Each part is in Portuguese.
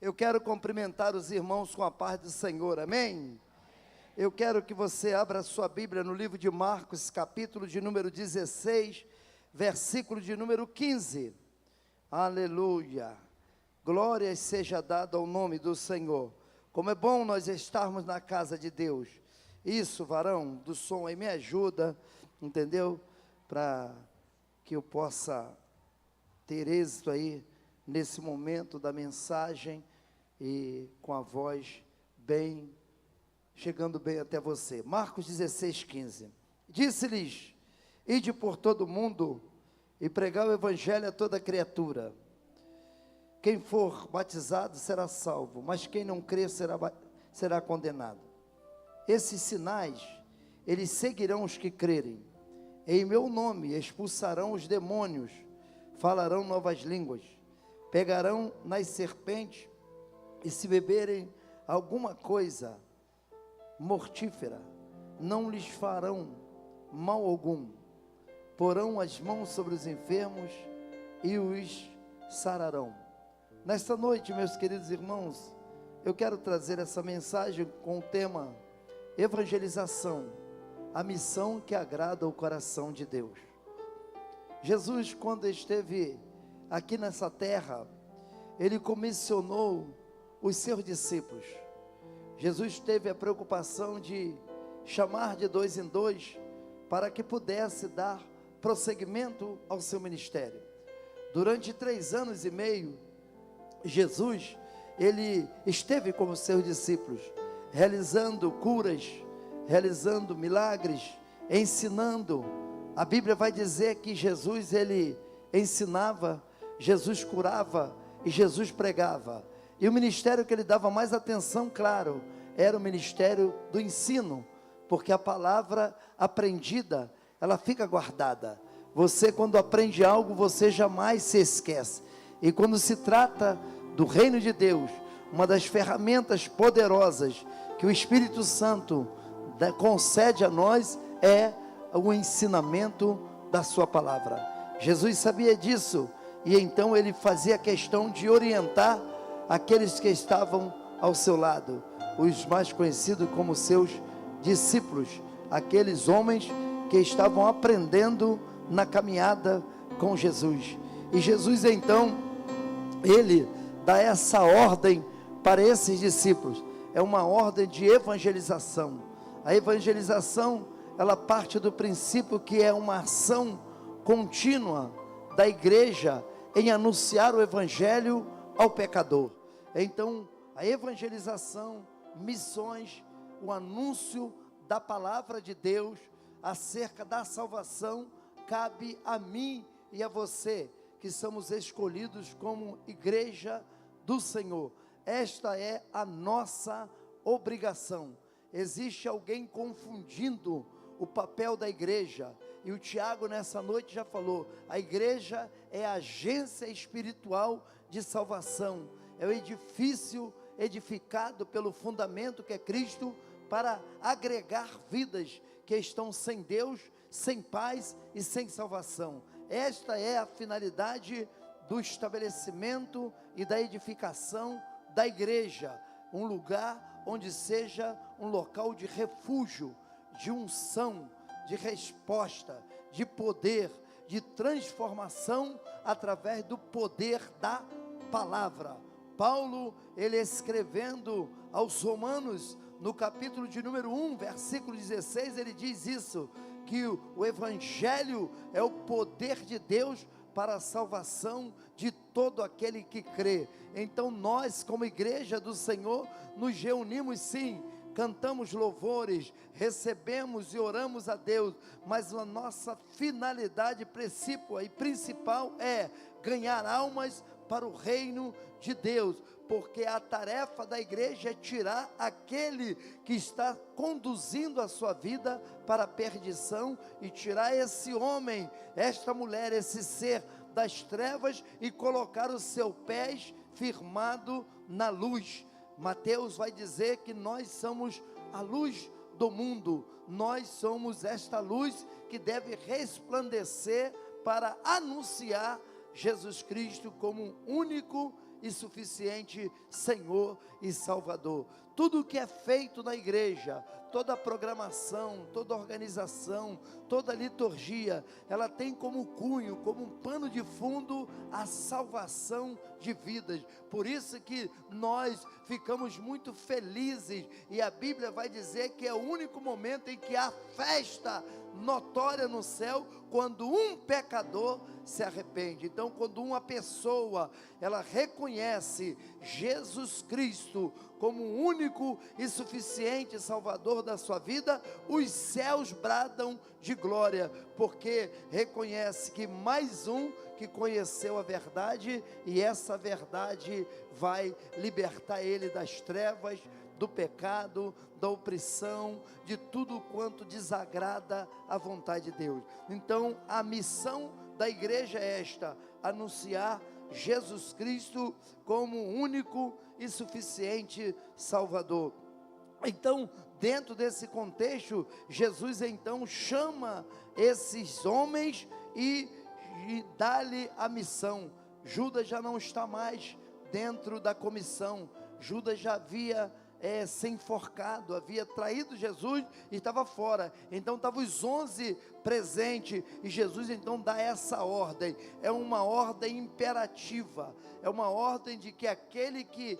Eu quero cumprimentar os irmãos com a paz do Senhor, amém? Eu quero que você abra a sua Bíblia no livro de Marcos, capítulo de número 16, versículo de número 15. Aleluia! Glória seja dada ao nome do Senhor. Como é bom nós estarmos na casa de Deus. Isso, varão do som aí, me ajuda, entendeu? Para que eu possa ter êxito aí nesse momento da mensagem e com a voz bem, chegando bem até você. Marcos 16, 15. Disse-lhes: ide por todo o mundo e pregai o evangelho a toda criatura. Quem for batizado será salvo, mas quem não crer será condenado. Esses sinais, eles seguirão os que crerem. Em meu nome expulsarão os demônios, falarão novas línguas, pegarão nas serpentes, e se beberem alguma coisa mortífera, não lhes farão mal algum. Porão as mãos sobre os enfermos e os sararão. Nesta noite, meus queridos irmãos, eu quero trazer essa mensagem com o tema evangelização, a missão que agrada o coração de Deus. Jesus, quando esteve aqui nessa terra, ele comissionou os seus discípulos. Jesus teve a preocupação de chamar de dois em dois para que pudesse dar prosseguimento ao seu ministério. Durante 3 anos e meio, Jesus, ele esteve com os seus discípulos, realizando curas, realizando milagres, ensinando. A Bíblia vai dizer que Jesus, ele ensinava, Jesus curava e Jesus pregava. E o ministério que ele dava mais atenção, claro, era o ministério do ensino, porque a palavra aprendida, ela fica guardada. Você, quando aprende algo, você jamais se esquece. E quando se trata do reino de Deus, uma das ferramentas poderosas que o Espírito Santo concede a nós é o ensinamento da sua palavra. Jesus sabia disso, e então ele fazia questão de orientar aqueles que estavam ao seu lado, os mais conhecidos como seus discípulos, aqueles homens que estavam aprendendo na caminhada com Jesus. E Jesus então, ele dá essa ordem para esses discípulos, é uma ordem de evangelização. A evangelização, ela parte do princípio que é uma ação contínua da igreja em anunciar o evangelho ao pecador. Então, a evangelização, missões, o anúncio da palavra de Deus acerca da salvação, cabe a mim e a você, que somos escolhidos como igreja do Senhor. Esta é a nossa obrigação. Existe alguém confundindo o papel da igreja, e o Tiago nessa noite já falou, a igreja é a agência espiritual de salvação, é o edifício edificado pelo fundamento que é Cristo, para agregar vidas que estão sem Deus, sem paz e sem salvação. Esta é a finalidade do estabelecimento e da edificação da igreja, um lugar onde seja um local de refúgio, de unção, de resposta, de poder, de transformação através do poder da palavra. Paulo, ele escrevendo aos Romanos, no capítulo de número 1, versículo 16, ele diz isso, que o evangelho é o poder de Deus para a salvação de todo aquele que crê. Então nós, como igreja do Senhor, nos reunimos sim, cantamos louvores, recebemos e oramos a Deus, mas a nossa finalidade principal é ganhar almas para o reino de Deus, porque a tarefa da igreja é tirar aquele que está conduzindo a sua vida para a perdição, e tirar esse homem, esta mulher, esse ser das trevas, e colocar os seus pés firmado na luz. Mateus vai dizer que nós somos a luz do mundo, nós somos esta luz que deve resplandecer para anunciar Jesus Cristo como único e suficiente Senhor e Salvador. Tudo que é feito na igreja, toda a programação, toda a organização, toda a liturgia, ela tem como cunho, como um pano de fundo, a salvação de vidas. Por isso que nós ficamos muito felizes, e a Bíblia vai dizer que é o único momento em que há festa notória no céu, quando um pecador se arrepende. Então, quando uma pessoa, ela reconhece Jesus Cristo como o único e suficiente Salvador da sua vida, os céus bradam de glória, porque reconhece que mais um que conheceu a verdade, e essa verdade vai libertar ele das trevas, do pecado, da opressão, de tudo quanto desagrada a vontade de Deus. Então, a missão da igreja é esta: anunciar Jesus Cristo como o único e suficiente Salvador. Então, dentro desse contexto, Jesus então chama esses homens e dá-lhe a missão. Judas já não está mais dentro da comissão. Judas já havia se enforcado, havia traído Jesus e estava fora. Então estavam os 11 presentes, e Jesus então dá essa ordem. É uma ordem imperativa, é uma ordem de que aquele que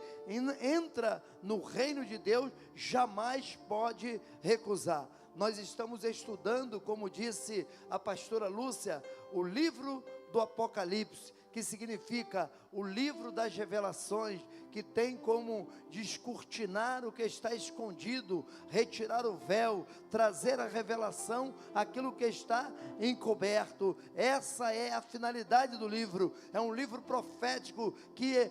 entra no reino de Deus jamais pode recusar. Nós estamos estudando, como disse a pastora Lúcia, o livro do Apocalipse, que significa o livro das revelações, que tem como descortinar o que está escondido, retirar o véu, trazer a revelação, aquilo que está encoberto. Essa é a finalidade do livro. É um livro profético que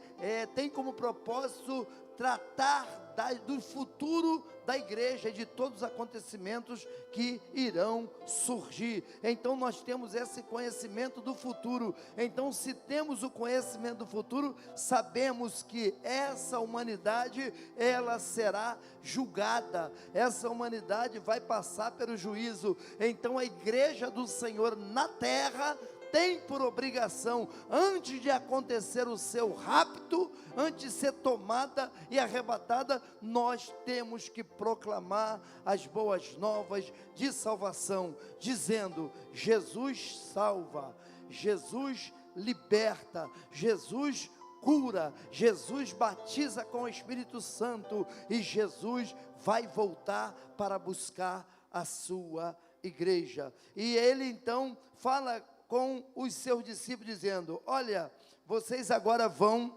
tem como propósito tratar do futuro da igreja e de todos os acontecimentos que irão surgir. Então nós temos esse conhecimento do futuro. Então, se temos o conhecimento do futuro, sabemos que essa humanidade, ela será julgada, essa humanidade vai passar pelo juízo. Então a igreja do Senhor na terra tem por obrigação, antes de acontecer o seu rapto, antes de ser tomada e arrebatada, nós temos que proclamar as boas novas de salvação, dizendo: Jesus salva, Jesus liberta, Jesus cura, Jesus batiza com o Espírito Santo, e Jesus vai voltar para buscar a sua igreja. E ele então fala com os seus discípulos dizendo: olha, vocês agora vão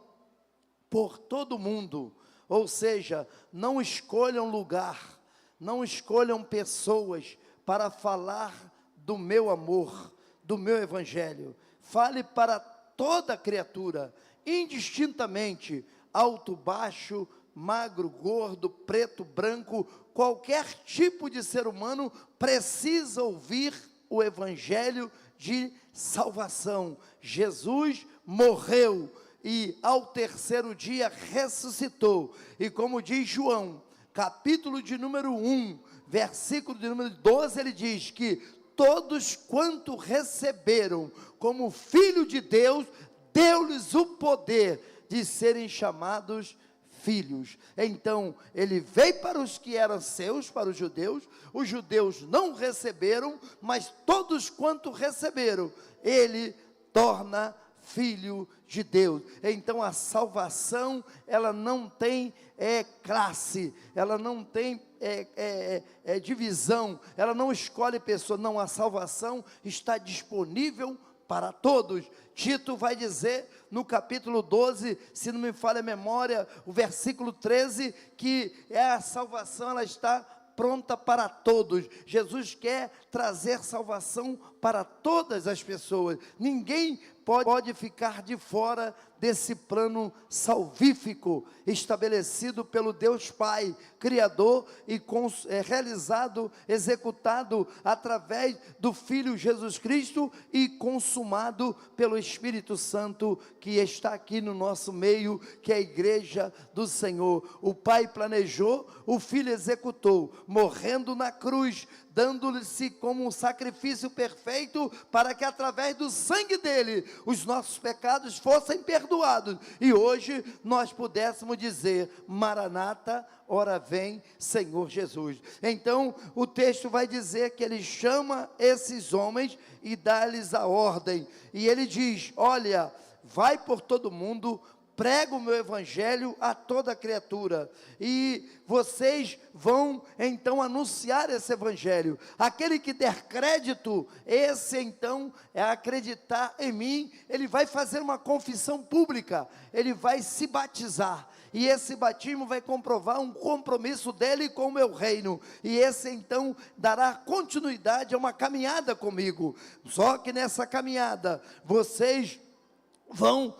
por todo o mundo, ou seja, não escolham lugar, não escolham pessoas para falar do meu amor, do meu evangelho. Fale para toda criatura, indistintamente, alto, baixo, magro, gordo, preto, branco, qualquer tipo de ser humano precisa ouvir o evangelho de salvação. Jesus morreu e ao terceiro dia ressuscitou, e como diz João, capítulo de número 1, versículo de número 12, ele diz que todos quanto receberam como filho de Deus, deu-lhes o poder de serem chamados filhos. Então ele veio para os que eram seus, para os judeus não receberam, mas todos quanto receberam, ele torna filho de Deus. Então a salvação, ela não tem classe, ela não tem divisão, ela não escolhe pessoa, não, a salvação está disponível para todos. Tito vai dizer no capítulo 12, se não me falha a memória, o versículo 13, que a salvação, ela está pronta para todos. Jesus quer trazer salvação para todas as pessoas. Ninguém pode ficar de fora desse plano salvífico estabelecido pelo Deus Pai, Criador, e realizado, executado através do Filho Jesus Cristo e consumado pelo Espírito Santo que está aqui no nosso meio, que é a igreja do Senhor. O Pai planejou, o Filho executou, morrendo na cruz, dando-se como um sacrifício perfeito, para que através do sangue dele, os nossos pecados fossem perdoados, e hoje nós pudéssemos dizer: Maranata, ora vem, Senhor Jesus. Então o texto vai dizer que ele chama esses homens e dá-lhes a ordem, e ele diz: olha, vai por todo mundo, prega o meu evangelho a toda criatura, e vocês vão então anunciar esse evangelho. Aquele que der crédito, esse então é acreditar em mim, ele vai fazer uma confissão pública, ele vai se batizar, e esse batismo vai comprovar um compromisso dele com o meu reino, e esse então dará continuidade a uma caminhada comigo. Só que nessa caminhada, vocês vão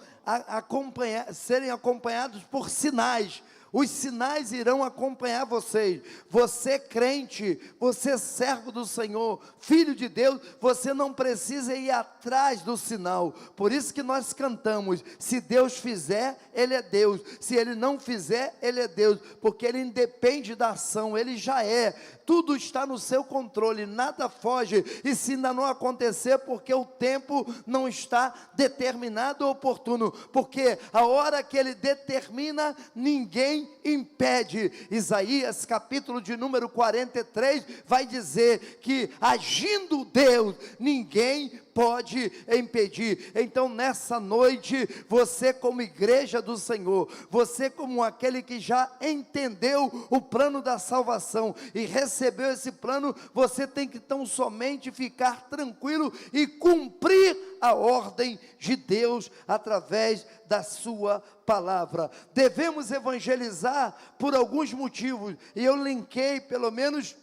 serem acompanhados por sinais. Os sinais irão acompanhar vocês. Você crente, você servo do Senhor, filho de Deus, você não precisa ir atrás do sinal. Por isso que nós cantamos: se Deus fizer, Ele é Deus; se Ele não fizer, Ele é Deus, porque Ele independe da ação, Ele já é. Tudo está no seu controle, nada foge, e se ainda não acontecer, porque o tempo não está determinado ou oportuno, porque a hora que Ele determina, ninguém impede. Isaías capítulo de número 43 vai dizer que agindo Deus, ninguém pode impedir. Então nessa noite, você como igreja do Senhor, você como aquele que já entendeu o plano da salvação e recebeu esse plano, você tem que tão somente ficar tranquilo e cumprir a ordem de Deus através da sua palavra. Devemos evangelizar por alguns motivos, e eu linkei pelo menos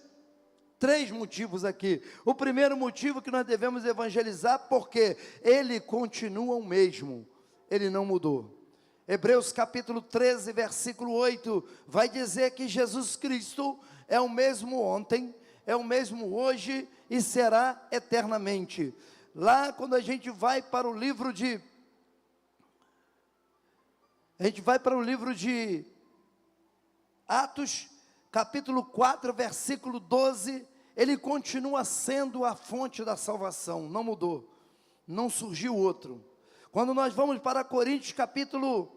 3 motivos aqui. O primeiro motivo que nós devemos evangelizar, porque Ele continua o mesmo, Ele não mudou. Hebreus capítulo 13, versículo 8, vai dizer que Jesus Cristo é o mesmo ontem, é o mesmo hoje e será eternamente. Lá quando a gente vai para o livro de Atos, capítulo 4, versículo 12, Ele continua sendo a fonte da salvação, não mudou, não surgiu outro. Quando nós vamos para Coríntios capítulo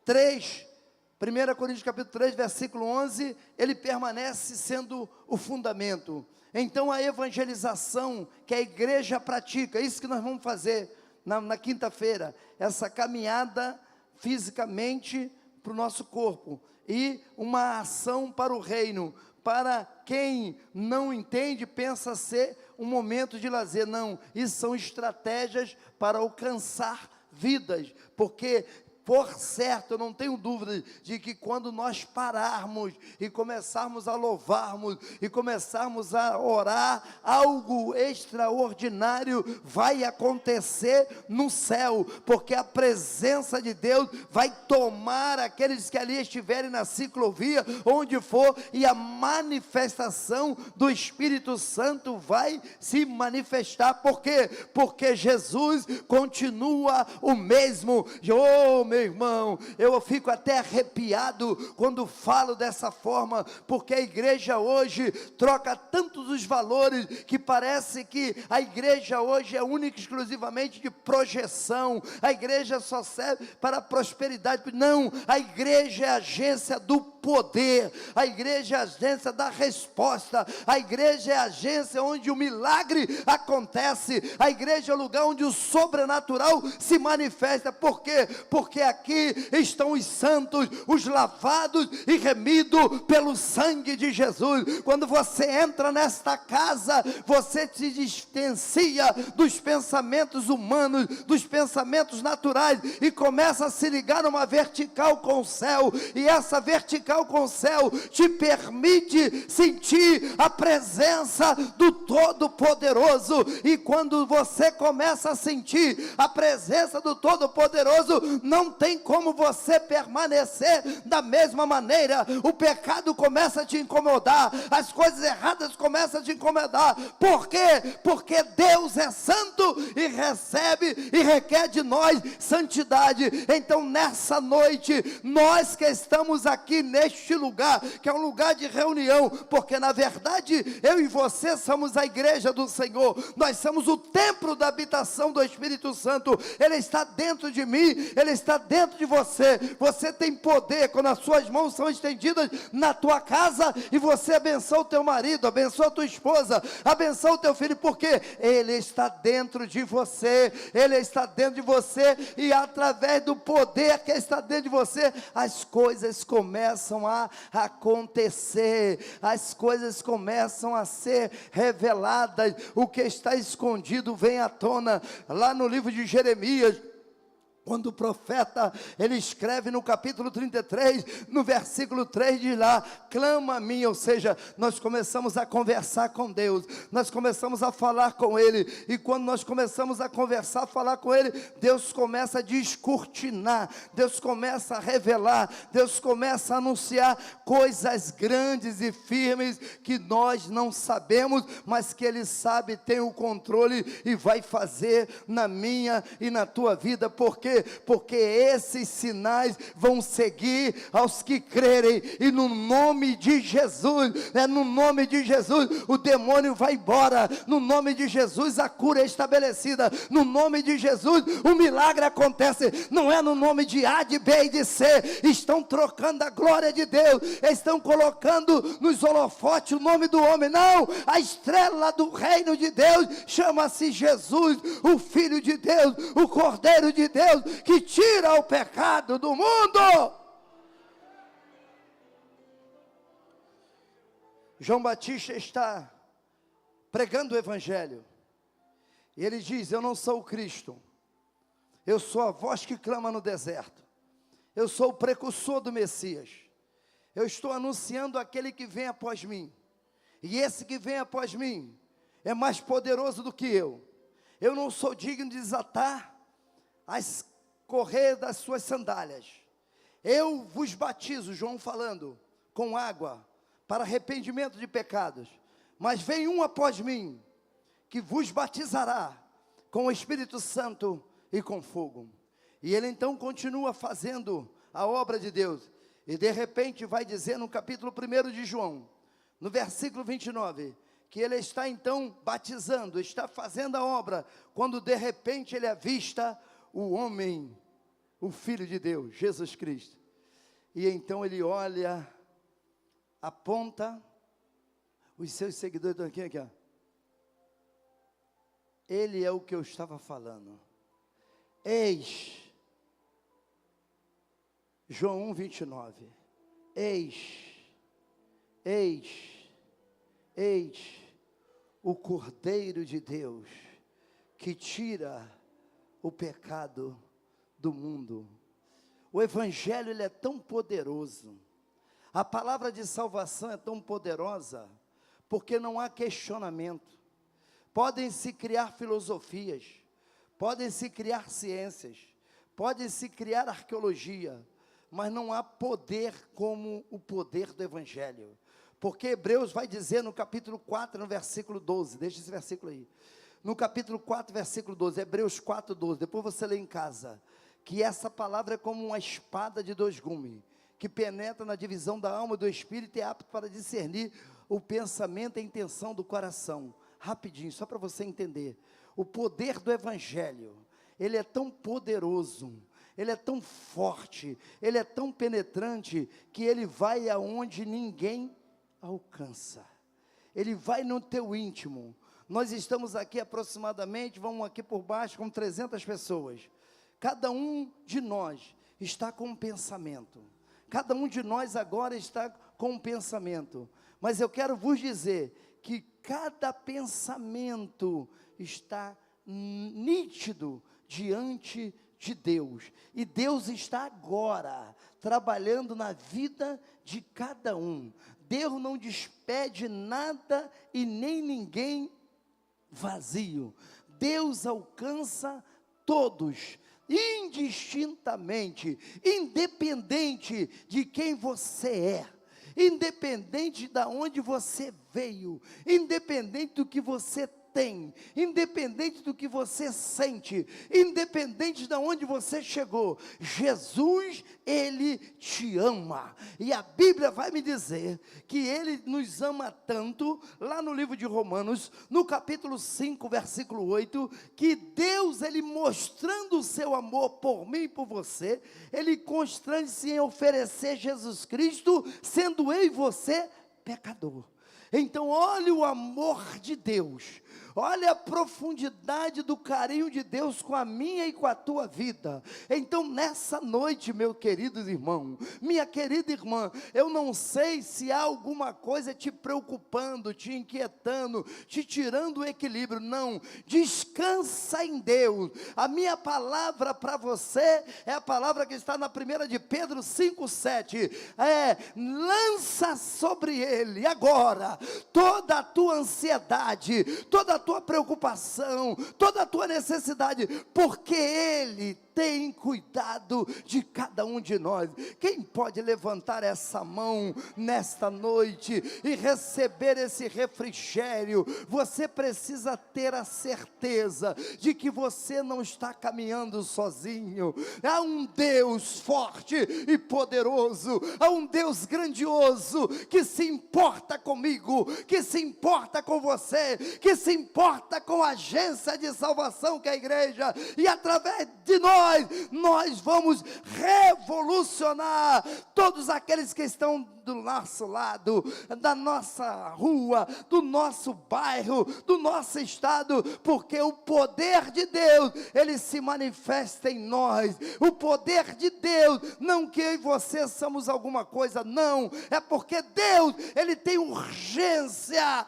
3, 1 Coríntios capítulo 3, versículo 11, Ele permanece sendo o fundamento. Então a evangelização que a igreja pratica, isso que nós vamos fazer na quinta-feira, essa caminhada fisicamente para o nosso corpo, e uma ação para o reino. Para quem não entende, pensa ser um momento de lazer. Não, isso são estratégias para alcançar vidas, porque por certo, eu não tenho dúvida de que quando nós pararmos e começarmos a louvarmos e começarmos a orar, algo extraordinário vai acontecer no céu, porque a presença de Deus vai tomar aqueles que ali estiverem na ciclovia, onde for, e a manifestação do Espírito Santo vai se manifestar. Por quê? Porque Jesus continua o mesmo. Meu irmão, eu fico até arrepiado quando falo dessa forma, porque a igreja hoje troca tantos os valores, que parece que a igreja hoje é única e exclusivamente de projeção, a igreja só serve para a prosperidade. Não, a igreja é a agência do poder, a igreja é a agência da resposta, a igreja é a agência onde o milagre acontece, a igreja é o lugar onde o sobrenatural se manifesta. Por quê? Porque aqui estão os santos, os lavados e remidos pelo sangue de Jesus. Quando você entra nesta casa, você se distancia dos pensamentos humanos, dos pensamentos naturais, e começa a se ligar numa vertical com o céu, e essa vertical com o céu te permite sentir a presença do Todo-Poderoso. E quando você começa a sentir a presença do Todo-Poderoso, não não tem como você permanecer da mesma maneira. O pecado começa a te incomodar, as coisas erradas começam a te incomodar. Por quê? Porque Deus é santo e recebe e requer de nós santidade. Então nessa noite, nós que estamos aqui neste lugar, que é um lugar de reunião, porque na verdade eu e você somos a igreja do Senhor, nós somos o templo da habitação do Espírito Santo. Ele está dentro de mim, Ele está dentro de você. Você tem poder quando as suas mãos são estendidas na tua casa e você abençoa o teu marido, abençoa a tua esposa, abençoa o teu filho, porque Ele está dentro de você. Ele está dentro de você, e através do poder que está dentro de você, as coisas começam a acontecer, as coisas começam a ser reveladas. O que está escondido vem à tona. Lá no livro de Jeremias, quando o profeta, ele escreve no capítulo 33, no versículo 3, diz lá: clama a mim. Ou seja, nós começamos a conversar com Deus, nós começamos a falar com Ele, e quando nós começamos a conversar, a falar com Ele, Deus começa a descortinar, Deus começa a revelar, Deus começa a anunciar coisas grandes e firmes, que nós não sabemos, mas que Ele sabe, tem o controle, e vai fazer na minha e na tua vida. Por quê? Porque esses sinais vão seguir aos que crerem, e no nome de Jesus, no nome de Jesus, o demônio vai embora, no nome de Jesus a cura é estabelecida, no nome de Jesus o milagre acontece. Não é no nome de A, de B e de C. Estão trocando a glória de Deus, estão colocando nos holofotes o nome do homem. Não, a estrela do reino de Deus chama-se Jesus, o Filho de Deus, o Cordeiro de Deus, que tira o pecado do mundo. João Batista está pregando o evangelho, e ele diz: eu não sou o Cristo, eu sou a voz que clama no deserto, eu sou o precursor do Messias, eu estou anunciando aquele que vem após mim, e esse que vem após mim é mais poderoso do que eu não sou digno de desatar as correr das suas sandálias. Eu vos batizo, João falando, com água, para arrependimento de pecados, mas vem um após mim, que vos batizará com o Espírito Santo e com fogo. E ele então continua fazendo a obra de Deus, e de repente vai dizer no capítulo 1 de João, no versículo 29, que ele está então batizando, está fazendo a obra, quando de repente ele avista o homem, o Filho de Deus, Jesus Cristo. E então ele olha, aponta, os seus seguidores estão aqui, ó. Ele é o que eu estava falando. Eis, João 1, 29, eis o Cordeiro de Deus, que tira o pecado do mundo. O evangelho, ele é tão poderoso, a palavra de salvação é tão poderosa, porque não há questionamento. Podem se criar filosofias, podem se criar ciências, podem se criar arqueologia, mas não há poder como o poder do evangelho. Porque Hebreus vai dizer no capítulo 4, no versículo 12, deixa esse versículo aí, no capítulo 4, versículo 12, Hebreus 4, 12, depois você lê em casa, que essa palavra é como uma espada de dois gumes, que penetra na divisão da alma e do espírito, e é apto para discernir o pensamento e a intenção do coração. Rapidinho, só para você entender, o poder do evangelho, ele é tão poderoso, ele é tão forte, ele é tão penetrante, que ele vai aonde ninguém alcança, ele vai no teu íntimo. Nós estamos aqui aproximadamente, vamos aqui por baixo, com 300 pessoas. Cada um de nós está com um pensamento. Cada um de nós agora está com um pensamento. Mas eu quero vos dizer que cada pensamento está nítido diante de Deus. E Deus está agora trabalhando na vida de cada um. Deus não despede nada e nem ninguém vazio. Deus alcança todos. indistintamente, independente de quem você é, independente de onde você veio, independente do que você tem, independente do que você sente, independente de onde você chegou, Jesus, Ele te ama, e a Bíblia vai me dizer, que Ele nos ama tanto, lá no livro de Romanos, no capítulo 5, versículo 8, que Deus, Ele mostrando o seu amor por mim e por você, Ele constrange-se em oferecer Jesus Cristo, sendo eu e você pecador. Então olha o amor de Deus, olha a profundidade do carinho de Deus com a minha e com a tua vida. Então nessa noite, meu querido irmão, minha querida irmã, eu não sei se há alguma coisa te preocupando, te inquietando, te tirando o equilíbrio. Não, descansa em Deus. A minha palavra para você é a palavra que está na 1 de Pedro 5,7, lança sobre Ele agora toda a tua ansiedade, toda a tua preocupação, toda a tua necessidade, porque Ele tem cuidado de cada um de nós. Quem pode levantar essa mão nesta noite e receber esse refrigério? Você precisa ter a certeza de que você não está caminhando sozinho. Há um Deus forte e poderoso, há um Deus grandioso que se importa comigo, que se importa com você, que se importa com a agência de salvação que é a igreja, e através de nós vamos revolucionar todos aqueles que estão do nosso lado, da nossa rua, do nosso bairro, do nosso estado, porque o poder de Deus, Ele se manifesta em nós. O poder de Deus, não que eu e você somos alguma coisa, não, é porque Deus, Ele tem urgência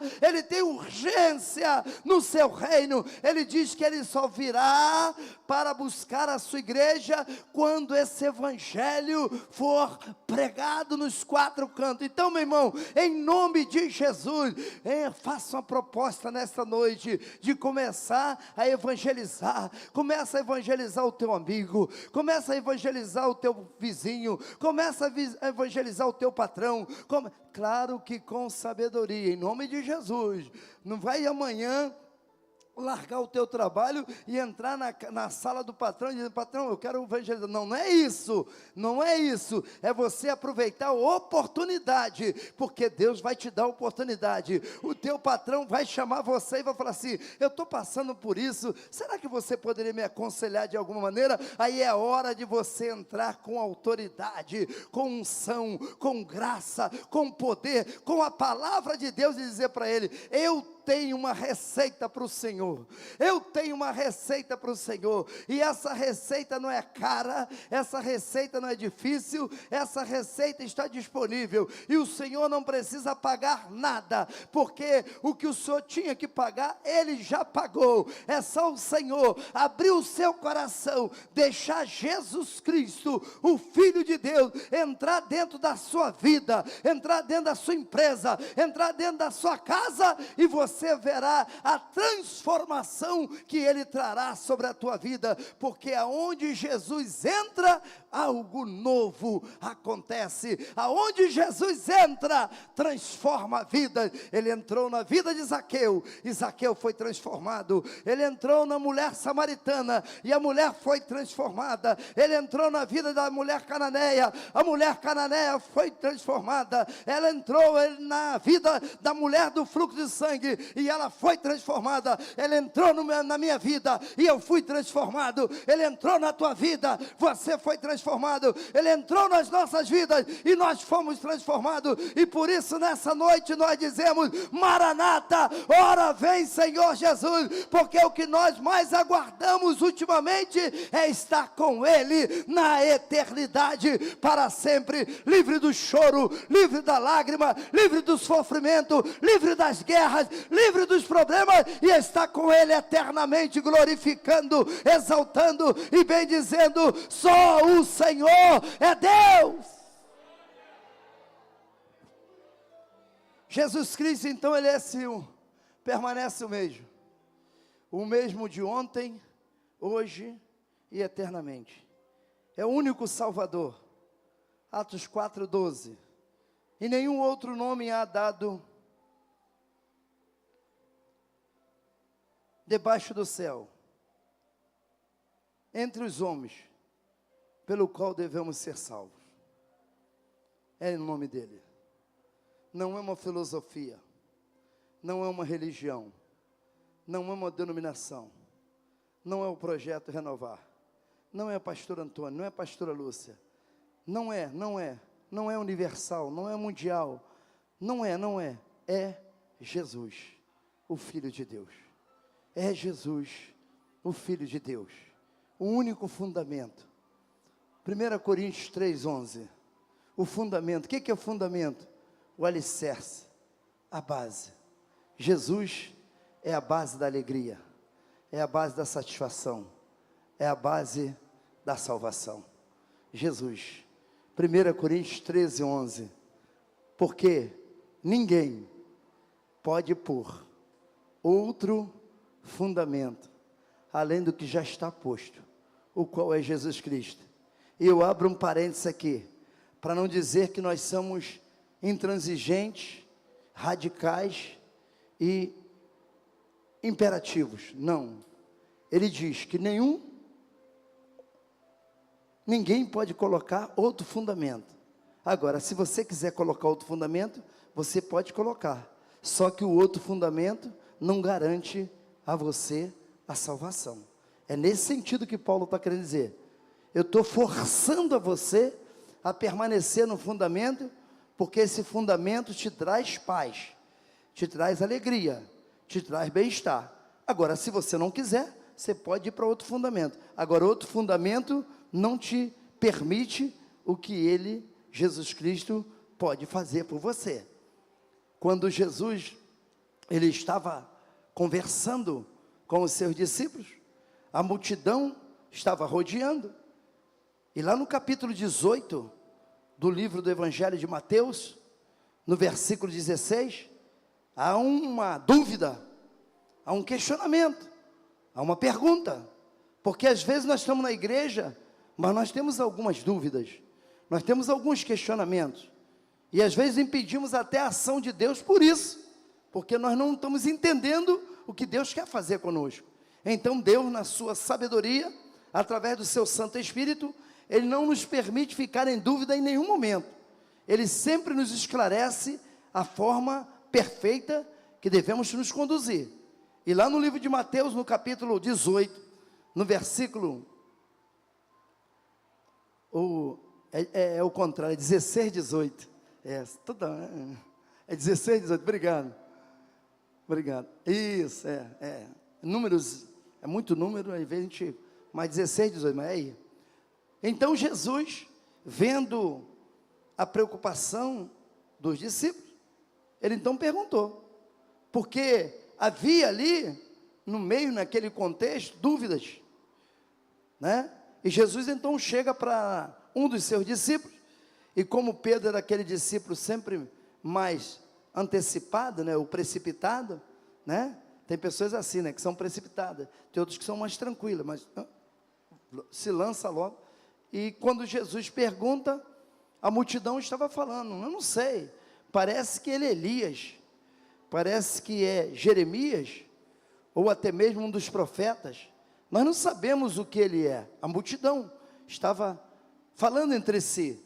no seu reino. Ele diz que Ele só virá para buscar a sua igreja quando esse evangelho for pregado nos quatro cantos. Então, meu irmão, em nome de Jesus, faça uma proposta nesta noite de começar a evangelizar. Começa a evangelizar o teu amigo, começa a evangelizar o teu vizinho, começa a evangelizar o teu patrão. Claro que com sabedoria, em nome de Jesus. Não vai amanhã largar o teu trabalho e entrar na sala do patrão e dizer: patrão, eu quero evangelizar. Não é isso, é você aproveitar a oportunidade, porque Deus vai te dar a oportunidade. O teu patrão vai chamar você e vai falar assim: eu estou passando por isso, será que você poderia me aconselhar de alguma maneira? Aí é hora de você entrar com autoridade, com unção, com graça, com poder, com a palavra de Deus, e dizer para ele: eu tenho uma receita para o Senhor, e essa receita não é cara, essa receita não é difícil, essa receita está disponível, e o Senhor não precisa pagar nada, porque o que o Senhor tinha que pagar, Ele já pagou. É só o Senhor abrir o seu coração, deixar Jesus Cristo, o Filho de Deus, entrar dentro da sua vida, entrar dentro da sua empresa, entrar dentro da sua casa, e você verá a transformação que Ele trará sobre a tua vida, porque aonde Jesus entra, algo novo acontece. Aonde Jesus entra, transforma a vida. Ele entrou na vida de Zaqueu, e Zaqueu foi transformado. Ele entrou na mulher samaritana, e a mulher foi transformada. Ele entrou na vida da mulher cananeia, a mulher cananeia foi transformada. Ela entrou na vida da mulher do fluxo de sangue, e ela foi transformada. Ele entrou na minha vida, e eu fui transformado. Ele entrou na tua vida, você foi transformado. Ele entrou nas nossas vidas, e nós fomos transformados. E por isso nessa noite nós dizemos: Maranata, ora vem Senhor Jesus, porque o que nós mais aguardamos ultimamente é estar com Ele na eternidade, para sempre, livre do choro, livre da lágrima, livre do sofrimento, livre das guerras, livre dos problemas, e estar com Ele eternamente, glorificando, exaltando e bendizendo. Só o Senhor é Deus. Jesus Cristo, então, Ele permanece o mesmo de ontem, hoje e eternamente. É o único Salvador. Atos 4:12. E nenhum outro nome há dado debaixo do céu, entre os homens, pelo qual devemos ser salvos. É o nome dele. Não é uma filosofia, não é uma religião, não é uma denominação, não é o projeto Renovar, não é o pastor Antônio, não é a pastora Lúcia, não é universal, não é mundial, não é, é Jesus, o Filho de Deus. É Jesus, o Filho de Deus, o único fundamento. 1 Coríntios 3:11, o fundamento. O que é o fundamento? O alicerce, a base. Jesus é a base da alegria, é a base da satisfação, é a base da salvação. Jesus. 1 Coríntios 13:11, porque ninguém pode pôr outro fundamento, além do que já está posto, o qual é Jesus Cristo. E eu abro um parênteses aqui, para não dizer que nós somos intransigentes, radicais e imperativos. Não. Ele diz que ninguém pode colocar outro fundamento. Agora, se você quiser colocar outro fundamento, você pode colocar. Só que o outro fundamento não garante a você a salvação. É nesse sentido que Paulo está querendo dizer. Eu estou forçando a você a permanecer no fundamento, porque esse fundamento te traz paz, te traz alegria, te traz bem-estar. Agora, se você não quiser, você pode ir para outro fundamento. Agora, outro fundamento não te permite o que ele, Jesus Cristo, pode fazer por você. Quando Jesus, ele estava conversando com os seus discípulos, a multidão estava rodeando, e lá no capítulo 18, do livro do Evangelho de Mateus, no versículo 16, há uma dúvida, há um questionamento, há uma pergunta, porque às vezes nós estamos na igreja, mas nós temos algumas dúvidas, nós temos alguns questionamentos, e às vezes impedimos até a ação de Deus por isso, porque nós não estamos entendendo o que Deus quer fazer conosco. Então Deus, na sua sabedoria, através do seu Santo Espírito, Ele não nos permite ficar em dúvida em nenhum momento. Ele sempre nos esclarece a forma perfeita que devemos nos conduzir. E lá no livro de Mateus, no capítulo 18, no versículo, é o contrário, é 16, 18. É 16, 18, obrigado. Isso, números, é muito número, às vezes a gente, mas 16, 18, mas é aí. Então Jesus, vendo a preocupação dos discípulos, ele então perguntou, porque havia ali, no meio, naquele contexto, dúvidas, né? E Jesus então chega para um dos seus discípulos, e como Pedro era aquele discípulo sempre mais antecipado, né, o precipitado, né? Tem pessoas assim, né, que são precipitadas, tem outros que são mais tranquilas, mas se lança logo. E quando Jesus pergunta, a multidão estava falando, eu não sei, parece que ele é Elias, parece que é Jeremias, ou até mesmo um dos profetas, nós não sabemos o que ele é. A multidão estava falando entre si,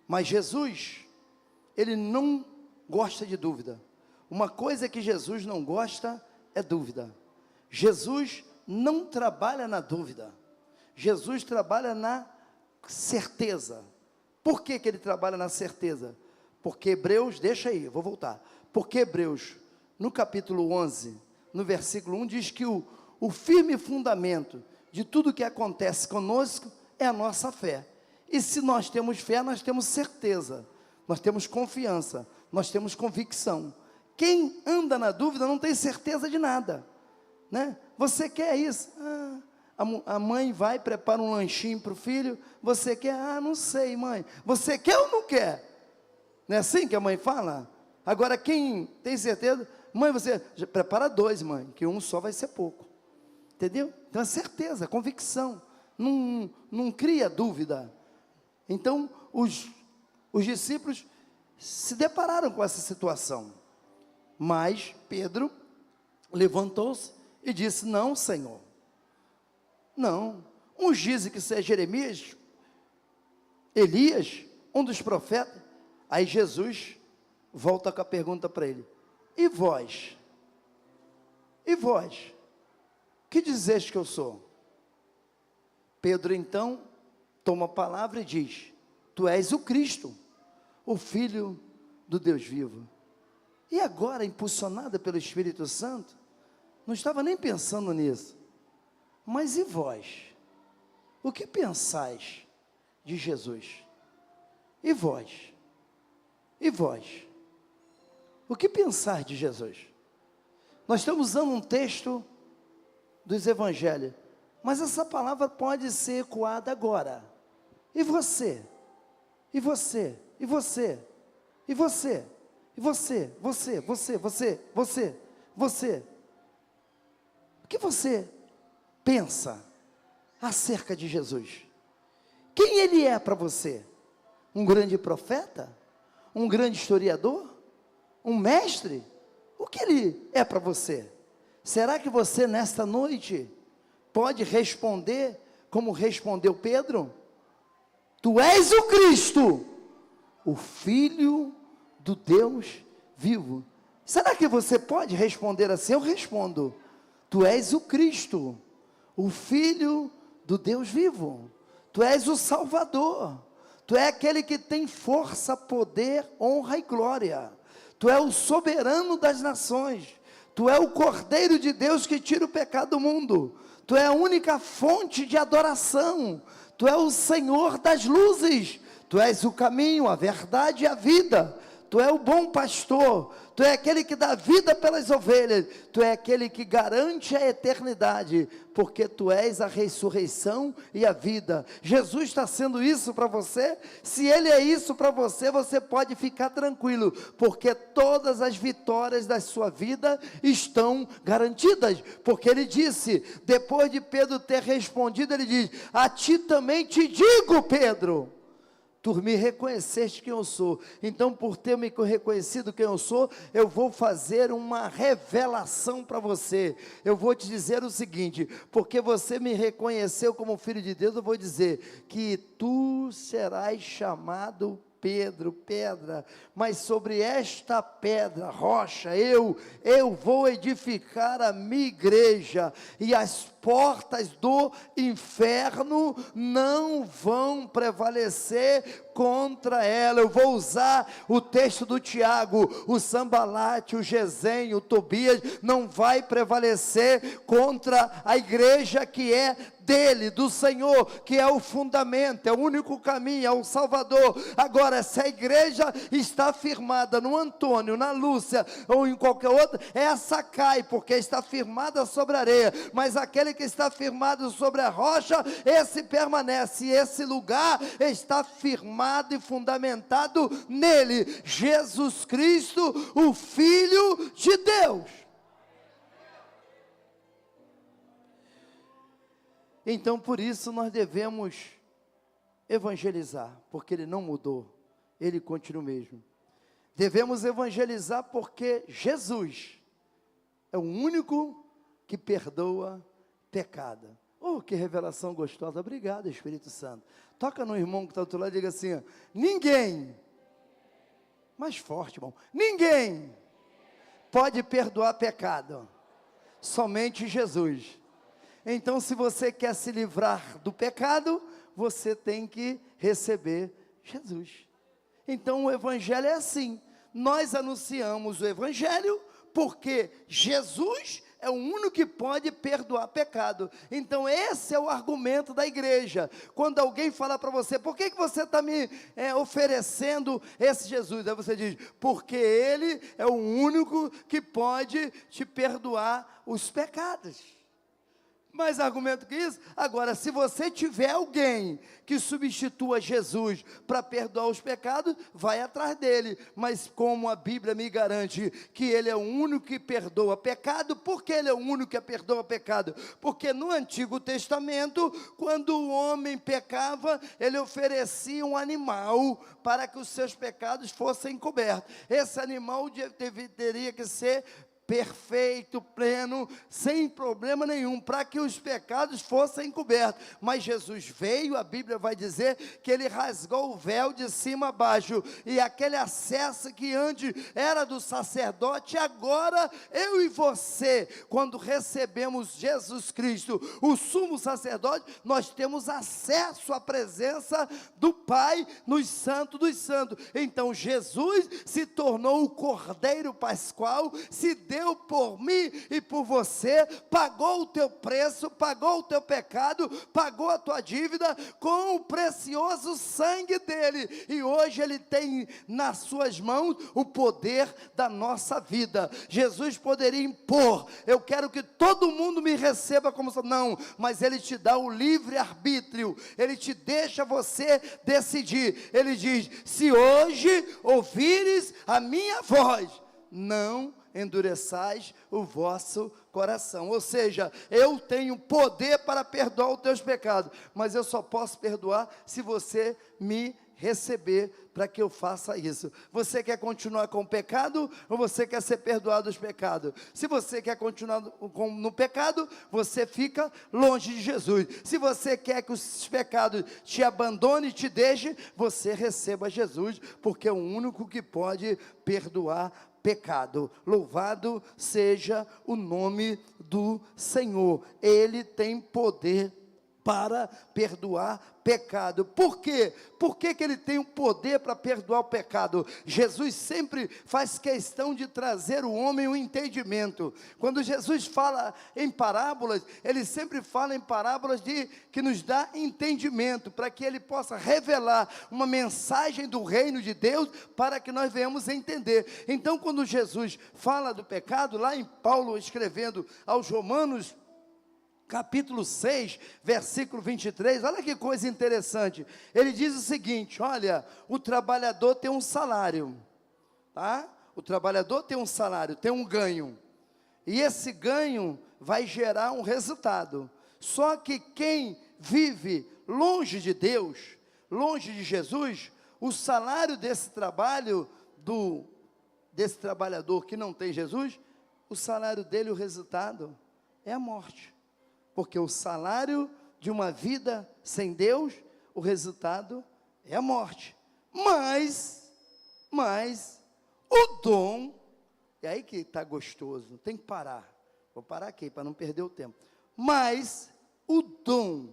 mas Jesus, ele não gosta de dúvida. Uma coisa que Jesus não gosta é dúvida. Jesus não trabalha na dúvida, Jesus trabalha na certeza. Por que ele trabalha na certeza? Porque Hebreus, deixa aí, eu vou voltar, porque Hebreus, no capítulo 11, no versículo 1, diz que o firme fundamento de tudo que acontece conosco é a nossa fé. E se nós temos fé, nós temos certeza, nós temos confiança, nós temos convicção. Quem anda na dúvida não tem certeza de nada, né? Você quer isso? A mãe vai, prepara um lanchinho para o filho, você quer? Não sei, mãe. Você quer ou não quer? Não é assim que a mãe fala? Agora, quem tem certeza? Mãe, você prepara 2, mãe, que um só vai ser pouco. Entendeu? Então, é certeza, convicção. não cria dúvida. Então, os discípulos se depararam com essa situação. Mas Pedro levantou-se e disse: não, Senhor, não. Uns dizem que isso é Jeremias, Elias, um dos profetas. Aí Jesus volta com a pergunta para ele: e vós? E vós? Que dizes que eu sou? Pedro então toma a palavra e diz: tu és o Cristo, o Filho do Deus vivo. E agora, impulsionada pelo Espírito Santo, não estava nem pensando nisso. Mas e vós? O que pensais de Jesus? E vós? E vós? O que pensar de Jesus? Nós estamos usando um texto dos evangelhos, mas essa palavra pode ser ecoada agora. E você? E você? E você? E você? E você? Você? O que você pensa acerca de Jesus? Quem ele é para você? Um grande profeta? Um grande historiador? Um mestre? O que ele é para você? Será que você nesta noite pode responder como respondeu Pedro? Tu és o Cristo, o Filho do Deus vivo. Será que você pode responder assim? Eu respondo: tu és o Cristo, o Filho do Deus vivo. Tu és o Salvador. Tu é aquele que tem força, poder, honra e glória. Tu é o soberano das nações. Tu é o Cordeiro de Deus que tira o pecado do mundo. Tu é a única fonte de adoração. Tu é o Senhor das luzes. Tu és o caminho, a verdade e a vida. Tu é o bom pastor. Tu é aquele que dá vida pelas ovelhas. Tu é aquele que garante a eternidade, porque tu és a ressurreição e a vida. Jesus está sendo isso para você? Se ele é isso para você, você pode ficar tranquilo, porque todas as vitórias da sua vida estão garantidas, porque ele disse, depois de Pedro ter respondido, ele diz: a ti também te digo, Pedro, tu me reconheceste quem eu sou. Então, por ter me reconhecido quem eu sou, eu vou fazer uma revelação para você. Eu vou te dizer o seguinte: porque você me reconheceu como filho de Deus, eu vou dizer que tu serás chamado Pedro, pedra, mas sobre esta pedra, rocha, eu vou edificar a minha igreja, e as portas do inferno não vão prevalecer contra ela. Eu vou usar o texto do Tiago: o Sambalate, o Gesem, o Tobias não vai prevalecer contra a igreja que é dele, do Senhor, que é o fundamento, é o único caminho, é o Salvador. Agora, se a igreja está firmada no Antônio, na Lúcia, ou em qualquer outra, essa cai, porque está firmada sobre a areia, mas aquele que está firmado sobre a rocha, esse permanece, e esse lugar está firmado e fundamentado nele, Jesus Cristo, o Filho de Deus. Então, por isso, nós devemos evangelizar, porque ele não mudou, ele continua o mesmo. Devemos evangelizar porque Jesus é o único que perdoa pecado. Oh, que revelação gostosa. Obrigado, Espírito Santo. Toca no irmão que está do outro lado e diga assim: ninguém, mais forte, irmão, ninguém pode perdoar pecado, somente Jesus. Então, se você quer se livrar do pecado, você tem que receber Jesus. Então, o evangelho é assim: nós anunciamos o evangelho porque Jesus é o único que pode perdoar pecado. Então, esse é o argumento da igreja. Quando alguém fala para você: por que você está me oferecendo esse Jesus? Aí você diz: porque ele é o único que pode te perdoar os pecados. Mais argumento que isso? Agora, se você tiver alguém que substitua Jesus para perdoar os pecados, vai atrás dele. Mas como a Bíblia me garante que ele é o único que perdoa pecado, por que ele é o único que perdoa pecado? Porque no Antigo Testamento, quando o homem pecava, ele oferecia um animal para que os seus pecados fossem cobertos. Esse animal teria que ser perfeito, pleno, sem problema nenhum, para que os pecados fossem cobertos. Mas Jesus veio, a Bíblia vai dizer que ele rasgou o véu de cima a baixo, e aquele acesso que antes era do sacerdote, agora eu e você, quando recebemos Jesus Cristo, o sumo sacerdote, nós temos acesso à presença do Pai nos santos dos santos. Então Jesus se tornou o Cordeiro Pascual, se deu por mim e por você, pagou o teu preço, pagou o teu pecado, pagou a tua dívida com o precioso sangue dele, e hoje ele tem nas suas mãos o poder da nossa vida. Jesus poderia impor: eu quero que todo mundo me receba como não, mas ele te dá o livre arbítrio, ele te deixa você decidir. Ele diz: se hoje ouvires a minha voz, não endureçais o vosso coração. Ou seja, eu tenho poder para perdoar os teus pecados, mas eu só posso perdoar se você me receber para que eu faça isso. Você quer continuar com o pecado, ou você quer ser perdoado dos pecados? Se você quer continuar no pecado, você fica longe de Jesus. Se você quer que os pecados te abandonem e te deixem, você receba Jesus, porque é o único que pode perdoar pecado. Louvado seja o nome do Senhor. Ele tem poder para perdoar pecado. Por quê? Por que ele tem o poder para perdoar o pecado? Jesus sempre faz questão de trazer o homem o entendimento. Quando Jesus fala em parábolas, ele sempre fala em parábolas que nos dá entendimento, para que ele possa revelar uma mensagem do reino de Deus, para que nós venhamos entender. Então, quando Jesus fala do pecado, lá em Paulo escrevendo aos Romanos, capítulo 6, versículo 23, olha que coisa interessante. Ele diz o seguinte: olha, o trabalhador tem um salário, tá? O trabalhador tem um salário, tem um ganho, e esse ganho vai gerar um resultado. Só que quem vive longe de Deus, longe de Jesus, o salário desse trabalho, desse trabalhador que não tem Jesus, o salário dele, o resultado é a morte. Porque o salário de uma vida sem Deus, o resultado é a morte. Mas o dom, é aí que está gostoso, tem que parar. Vou parar aqui para não perder o tempo. Mas o dom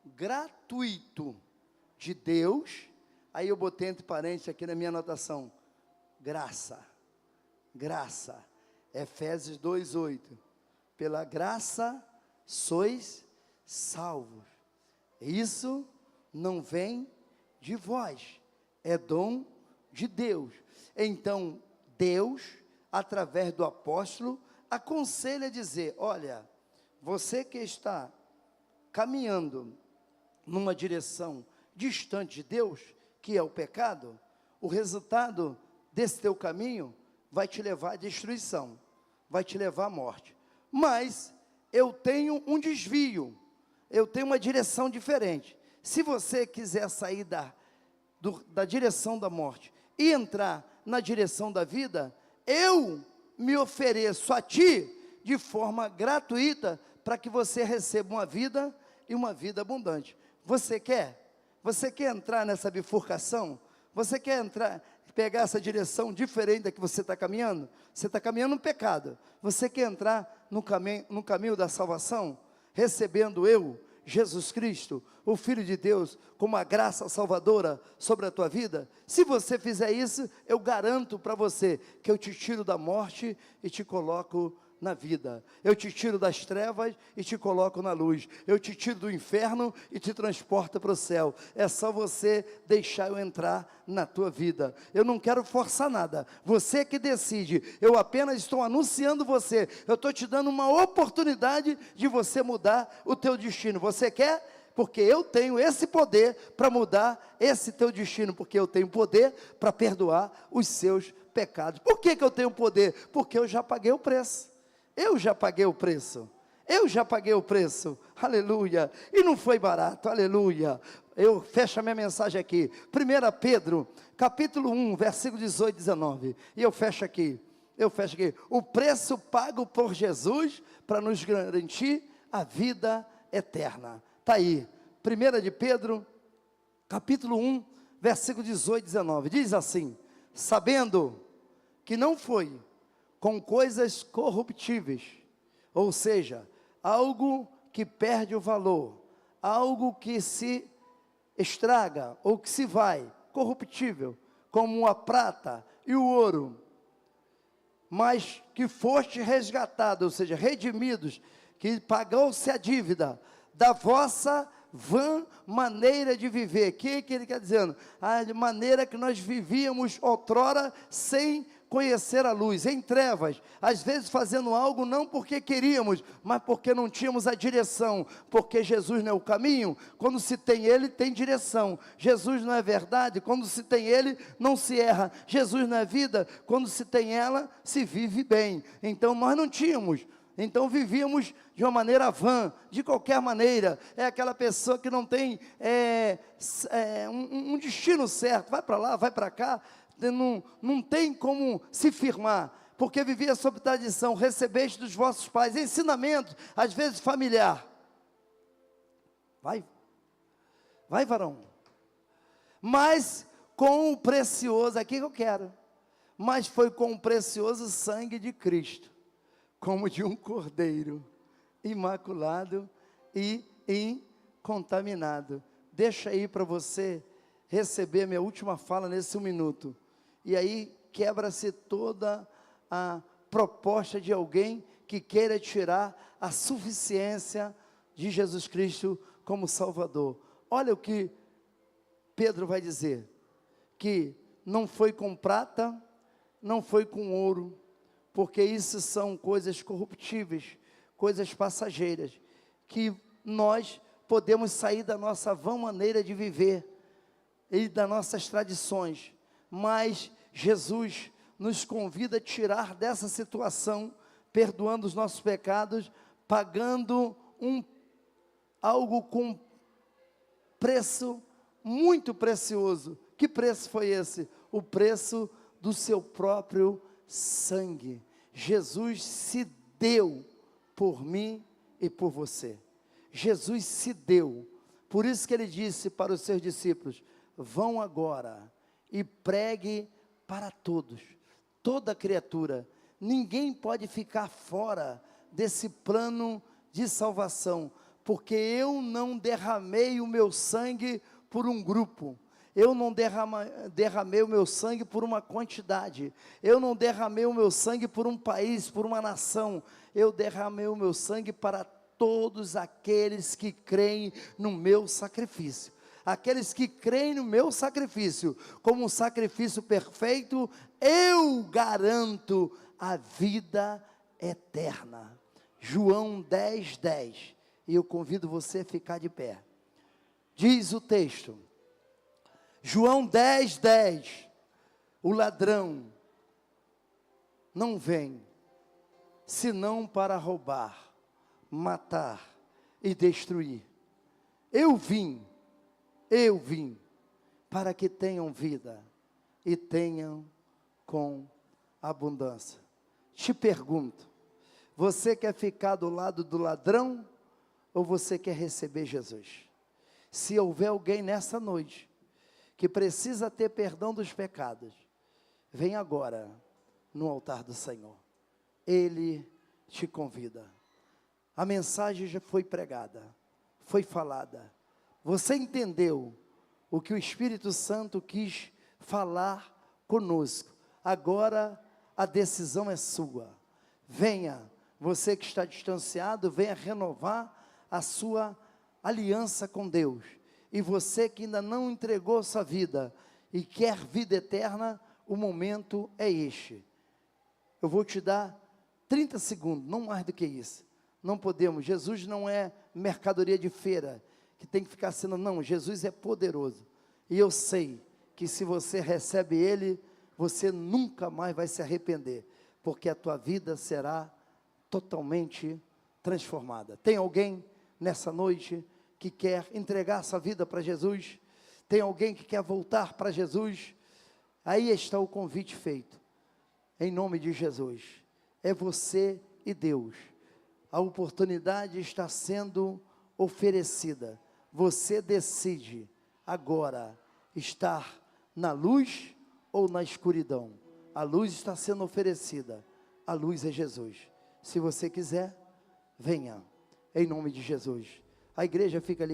gratuito de Deus, aí eu botei entre parênteses aqui na minha anotação, graça, Efésios 2:8, pela graça sois salvos. Isso não vem de vós, é dom de Deus. Então, Deus, através do apóstolo, aconselha a dizer: olha, você que está caminhando numa direção distante de Deus, que é o pecado, o resultado desse teu caminho vai te levar à destruição, vai te levar à morte. Mas eu tenho um desvio, eu tenho uma direção diferente. Se você quiser sair da direção da morte e entrar na direção da vida, eu me ofereço a ti de forma gratuita, para que você receba uma vida e uma vida abundante. Você quer? Você quer entrar nessa bifurcação? Você quer pegar essa direção diferente da que você está caminhando? Você está caminhando no pecado. Você quer entrar no caminho da salvação, recebendo Jesus Cristo, o Filho de Deus, como a graça salvadora sobre a tua vida? Se você fizer isso, eu garanto para você que eu te tiro da morte e te coloco na vida. Eu te tiro das trevas e te coloco na luz. Eu te tiro do inferno e te transporto para o céu. É só você deixar eu entrar na tua vida. Eu não quero forçar nada. Você que decide. Eu apenas estou anunciando você. Eu estou te dando uma oportunidade de você mudar o teu destino. Você quer? Porque eu tenho esse poder para mudar esse teu destino, porque eu tenho poder para perdoar os seus pecados. Por que eu tenho poder? Porque eu já paguei o preço. Eu já paguei o preço. Eu já paguei o preço. Aleluia. E não foi barato. Aleluia. Eu fecho a minha mensagem aqui. 1 Pedro, capítulo 1, versículo 18 e 19. E eu fecho aqui. O preço pago por Jesus para nos garantir a vida eterna. Está aí, 1 de Pedro, capítulo 1, versículo 18 e 19, diz assim: sabendo que não foi com coisas corruptíveis, ou seja, algo que perde o valor, algo que se estraga, ou que se vai, corruptível, como a prata e o ouro, mas que foste resgatado, ou seja, redimidos, que pagou-se a dívida, da vossa vã maneira de viver. O que ele quer dizendo? A maneira que nós vivíamos outrora sem conhecer a luz, em trevas, às vezes fazendo algo não porque queríamos, mas porque não tínhamos a direção, porque Jesus não é o caminho. Quando se tem ele, tem direção. Jesus não é verdade, quando se tem ele, não se erra. Jesus não é vida, quando se tem ela, se vive bem. Então nós não tínhamos. Então vivíamos de uma maneira vã, de qualquer maneira. É aquela pessoa que não tem um destino certo, vai para lá, vai para cá, não tem como se firmar, porque vivia sob tradição, recebeste dos vossos pais, ensinamento, às vezes familiar. Vai varão, mas com o precioso, aqui que eu quero, mas foi com o precioso sangue de Cristo, como de um cordeiro, imaculado e incontaminado. Deixa aí para você receber minha última fala nesse 1 minuto, e aí quebra-se toda a proposta de alguém que queira tirar a suficiência de Jesus Cristo como Salvador. Olha o que Pedro vai dizer, que não foi com prata, não foi com ouro, porque isso são coisas corruptíveis, coisas passageiras, que nós podemos sair da nossa vã maneira de viver, e das nossas tradições, mas Jesus nos convida a tirar dessa situação, perdoando os nossos pecados, pagando algo com preço muito precioso. Que preço foi esse? O preço do seu próprio sangue. Jesus se deu por mim e por você. Jesus se deu. Por isso que ele disse para os seus discípulos: vão agora e pregue para todos, toda criatura. Ninguém pode ficar fora desse plano de salvação, porque eu não derramei o meu sangue por um grupo, eu não derramei o meu sangue por uma quantidade, eu não derramei o meu sangue por um país, por uma nação, eu derramei o meu sangue para todos aqueles que creem no meu sacrifício. Aqueles que creem no meu sacrifício, como um sacrifício perfeito, eu garanto a vida eterna. João 10, 10, e eu convido você a ficar de pé. Diz o texto, João 10, 10, o ladrão não vem, senão para roubar, matar e destruir. Eu vim para que tenham vida e tenham com abundância. Te pergunto, você quer ficar do lado do ladrão ou você quer receber Jesus? Se houver alguém nessa noite que precisa ter perdão dos pecados, vem agora no altar do Senhor. Ele te convida. A mensagem já foi pregada, foi falada. Você entendeu o que o Espírito Santo quis falar conosco. Agora a decisão é sua. Venha, Você que está distanciado, venha renovar a sua aliança com Deus. E você que ainda não entregou sua vida e quer vida eterna, o momento é este. Eu vou te dar 30 segundos, não mais do que isso. Não podemos, Jesus não é mercadoria de feira, que tem que ficar sendo, não, Jesus é poderoso. E eu sei que se você recebe Ele, você nunca mais vai se arrepender, porque a tua vida será totalmente transformada. Tem alguém nessa noite que quer entregar sua vida para Jesus? Tem alguém que quer voltar para Jesus? Aí está o convite feito, em nome de Jesus. É você e Deus. A oportunidade está sendo oferecida. Você decide agora estar na luz ou na escuridão. A luz está sendo oferecida. A luz é Jesus. Se você quiser, venha, em nome de Jesus. A igreja fica ali.